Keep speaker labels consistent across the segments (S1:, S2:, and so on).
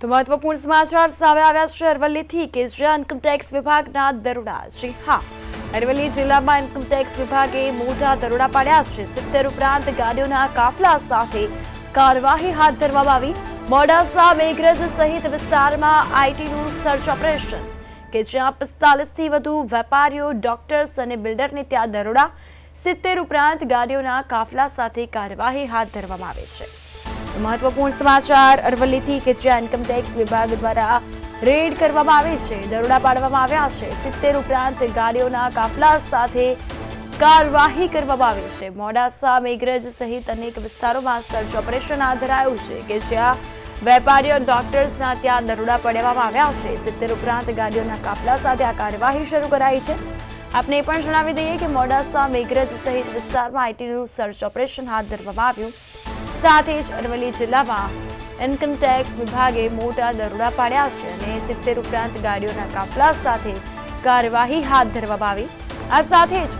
S1: તો મહત્વપૂર્ણ સમાચાર સામે આવ્યા છે અરવલ્લીથી કે જ્યાં ઇન્કમટેક્સ વિભાગના દરોડા. જી હા, અરવલ્લી જિલ્લામાં ઇન્કમટેક્સ વિભાગે મોટા દરોડા પાડ્યા છે. 70 ઉપરાંત ગાડીઓના કાફલા સાથે કાર્યવાહી હાથ ધરવામાં આવી. મોડાસા, મેઘરજ સહિત વિસ્તારમાં આઈટીનું સર્ચ ઓપરેશન કે જ્યાં 45થી વધુ વેપારીઓ, ડોક્ટર્સ અને બિલ્ડરને ત્યાં દરોડા. 70 ઉપરાંત ગાડીઓના કાફલા સાથે કાર્યવાહી હાથ ધરવામાં આવે છે. મહત્વપૂર્ણ સમાચાર અરવલ્લીથી કે જ્યાં ઇન્કમટેક્સ વિભાગ દ્વારા રેડ કરવામાં આવી છે, દરોડા પાડવામાં આવ્યા છે. 70 ઉપરાંત ગાડીઓના કાફલા સાથે કાર્યવાહી કરવામાં આવી છે. મોડાસા, મેઘરજ સહિત અનેક વિસ્તારોમાં સર્ચ ઓપરેશન હાથ ધરાયું છે કે જ્યાં વેપારીઓ, ડોક્ટર્સના ત્યાં દરોડા પાડવામાં આવ્યા છે. 70 ઉપરાંત ગાડીઓના કાફલા સાથે આ કાર્યવાહી શરૂ કરાઈ છે. આપને પણ જણાવી દઈએ કે મોડાસા, મેઘરજ સહિત વિસ્તારમાં આઈટીનું સર્ચ ઓપરેશન હાથ ધરવામાં આવ્યું. સાથે જ અરવલ્લી જિલ્લામાં ઇન્કમટેક્સ વિભાગે મોટા દરોડા પાડ્યા છે અને 70 ઉપરાંત ગાડીઓના કાફલા સાથે કાર્યવાહી હાથ ધરવામાં આવી. આ સાથે જ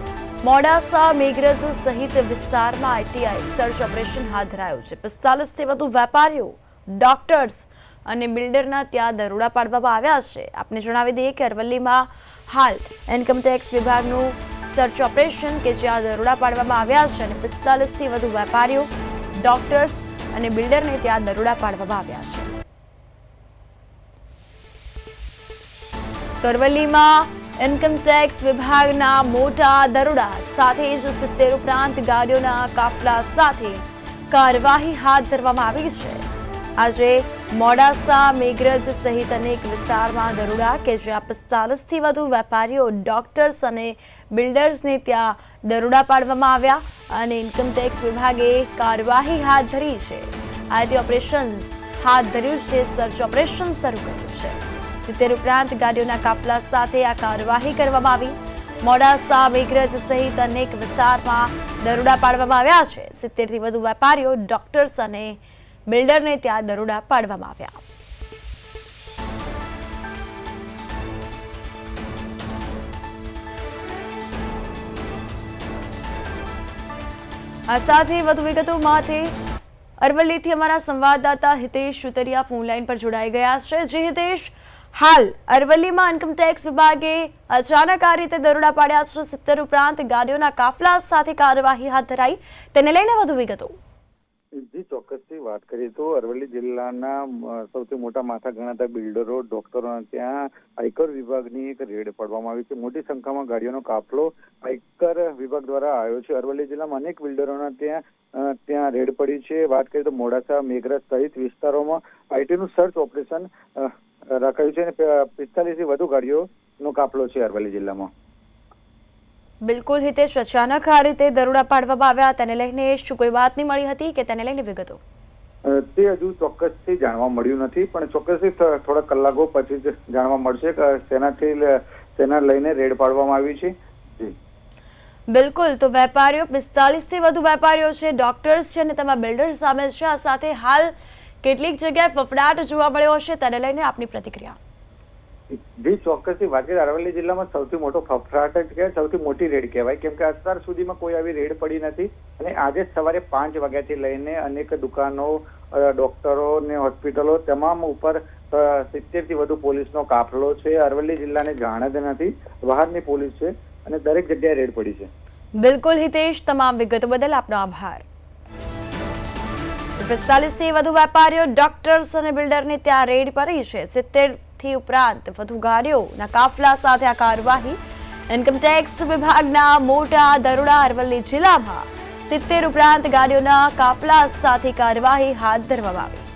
S1: મોડાસા, મેઘરજ સહિત વિસ્તારમાં આઈટીઆઈ સર્ચ ઓપરેશન હાથ ધરાયું છે. 45થી વધુ વેપારીઓ, ડોક્ટર્સ અને બિલ્ડરના ત્યાં દરોડા પાડવામાં આવ્યા છે. આપને જણાવી દઈએ કે અરવલ્લીમાં હાલ ઇન્કમટેક્સ વિભાગનું સર્ચ ઓપરેશન કે જ્યાં દરોડા પાડવામાં આવ્યા છે અને 45થી વધુ વેપારીઓ, ડોક્ટર્સ અને બિલ્ડરને ત્યાં દરોડા પાડવામાં આવ્યા છે. અરવલ્લીમાં ઇન્કમટેક્સ વિભાગના મોટા દરોડા સાથે જ 70 ઉપરાંત ગાડીઓના કાફલા સાથે કાર્યવાહી હાથ ધરવામાં આવી છે. આજે મોડાસા, મેઘરજ સહિત અનેક વિસ્તારમાં દરોડા કે જ્યાં 45થી વધુ વેપારીઓ, ડોક્ટર્સ અને બિલ્ડર્સને ત્યાં દરોડા પાડવામાં આવ્યા અને ઇન્કમટેક્સ વિભાગે કાર્યવાહી હાથ ધરી છે. આઈટી ઓપરેશન હાથ ધર્યું છે, સર્ચ ઓપરેશન શરૂ કર્યું છે. 70 ઉપરાંત ગાડીઓના કાફલા સાથે આ કાર્યવાહી કરવામાં આવી. મોડાસા, મેઘરજ સહિત અનેક વિસ્તારમાં દરોડા પાડવામાં આવ્યા છે. 70થી વધુ વેપારીઓ, ડોક્ટર્સ અને બિલ્ડરને ત્યાં દરોડા પાડવામાં આવ્યા. આ સાથે વધુ વિગતો માટે અરવલ્લીથી અમારા સંવાદદાતા હિતેશ સુતરિયા ફોન લાઈન પર જોડાઈ ગયા છે. જી હિતેશ, હાલ અરવલ્લીમાં ઇન્કમટેક્સ વિભાગે અચાનક આ રીતે દરોડા પાડ્યા છે. 70 ઉપરાંત ગાડીઓના કાફલા સાથે કાર્યવાહી હાથ ધરાઈ, તેને લઈને વધુ વિગતો.
S2: જી, ચોક્કસથી વાત કરીએ તો અરવલ્લી જિલ્લાના સૌથી મોટા માથા ગણાતા બિલ્ડરો, ડોક્ટરોના ત્યાં આયકર વિભાગની એક રેડ પાડવામાં આવી છે. મોટી સંખ્યામાં ગાડીઓનો કાફલો આયકર વિભાગ દ્વારા આવ્યો છે. અરવલ્લી જિલ્લામાં અનેક બિલ્ડરોના ત્યાં રેડ પડી છે. વાત કરીએ તો મોડાસા, મેઘરજ સહિત વિસ્તારોમાં આઈટીનું સર્ચ ઓપરેશન રખાયું છે અને 45થી વધુ ગાડીઓનો કાફલો છે અરવલ્લી જિલ્લામાં.
S1: બિલકુલ હિતેશ, અચાનક આ રીતે દરોડા પાડવામાં આવ્યા, તેને લઈને શું કોઈ વાત નહીં મળી હતી કે તેને લઈને વિગતો?
S2: તે હજુ ચોક્કસથી જાણવા મળ્યું નથી, પણ ચોક્કસથી થોડા કલાકો પછી જ જાણવા મળશે કે તેના લઈને રેડ પાડવામાં આવી છે. જી
S1: બિલકુલ, તો વેપારીઓ, 45થી વધુ વેપારીઓ છે, ડોક્ટર્સ છે અને તેમાં બિલ્ડર્સ સામેલ છે. આ સાથે હાલ કેટલીક જગ્યાએ ફફડાટ જોવા મળ્યો હશે, તેને લઈને આપની પ્રતિક્રિયા?
S2: જી, ચોક્કસથી વાત કરીએ અરવલ્લી જિલ્લામાં સૌથી મોટો ફફડાટ જ કહેવાય, સૌથી મોટી રેડ કહેવાય, કેમ કે અત્યાર સુધીમાં કોઈ આવી રેડ પડી નથી. અને આજે સવારે 5 વાગ્યાથી લઈને અનેક દુકાનો, ડોક્ટરો ને હોસ્પિટલો તમામ ઉપર 70થી વધુ પોલીસનો કાફલો છે. અરવલ્લી જિલ્લાને જાણ જ નથી, બહારની પોલીસ છે અને દરેક જગ્યાએ રેડ પડી છે.
S1: બિલકુલ હિતેશ, તમામ વિગતો બદલ આપનો આભાર. 45થી વધુ વેપારીઓ, ડોક્ટર્સ અને બિલ્ડરને ત્યાં રેડ પડી છે. 70થી ઉપરાંત વધુ ગાડીઓના કાફલા સાથે આ કાર્યવાહી. ઇન્કમટેક્સ વિભાગના મોટા દરોડા અરવલ્લી જિલ્લામાં 70 ઉપરાંત ગાડીઓના કાફલા સાથે કાર્યવાહી હાથ ધરવામાં આવી.